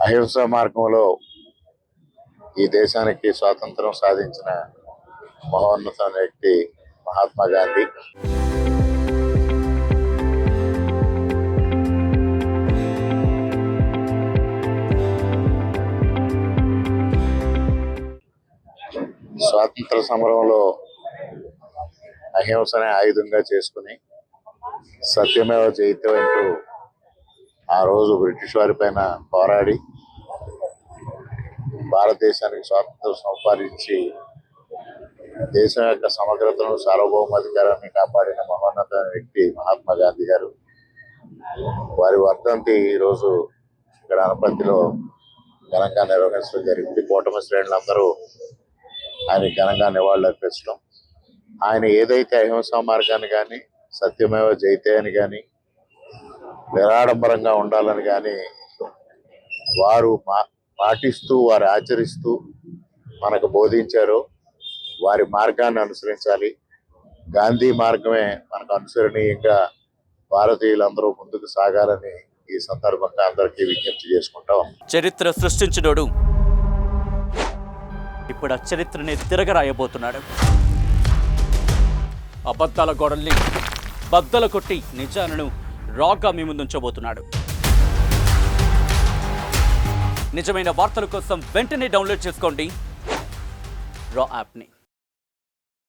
అహింసా మార్గంలో ఈ దేశానికి స్వాతంత్రం సాధించిన మహోన్నత వ్యక్తి మహాత్మా గాంధీ. స్వాతంత్ర సమరంలో అహింసనే ఆయుధంగా చేసుకుని సత్యమేవ జయతే అంటూ ఆ రోజు బ్రిటిష్ వారి పైన పోరాడి భారతదేశానికి స్వాతంత్రం సంపాదించి దేశం యొక్క సమగ్రతను సార్వభౌమాధికారాన్ని కాపాడిన మహోన్నత వ్యక్తి మహాత్మా గాంధీ గారు. వారి వర్ధంతి ఈరోజు ఇక్కడ అనపర్తిలో ఘనంగా నిర్వహించడం జరిగింది. కూటమి శ్రేణులందరూ ఆయన ఘనంగా నివాళులు అర్పించడం, ఆయన ఏదైతే అహింసా మార్గాన్ని కానీ సత్యమేవ జయతే అని కానీ నిరాడంబరంగా ఉండాలని కానీ వారు పాటిస్తూ వారు ఆచరిస్తూ మనకు బోధించారో వారి మార్గాన్ని అనుసరించాలి. గాంధీ మార్గమే మనకు అనుసరణీయంగా భారతీయులందరూ ముందుకు సాగాలని ఈ సందర్భంగా అందరికీ విజ్ఞప్తి చేసుకుంటాం. చరిత్ర సృష్టించినోడు ఇప్పుడు ఆ చరిత్రని తిరగరాయబోతున్నాడు. అబద్ధాల గోడల్ని బద్దలు కొట్టి నిజాలను రాగా మీ ముందుంచబోతున్నాడు. నిజమైన వార్తల కోసం వెంటనే డౌన్లోడ్ చేసుకోండి రా యాప్ని.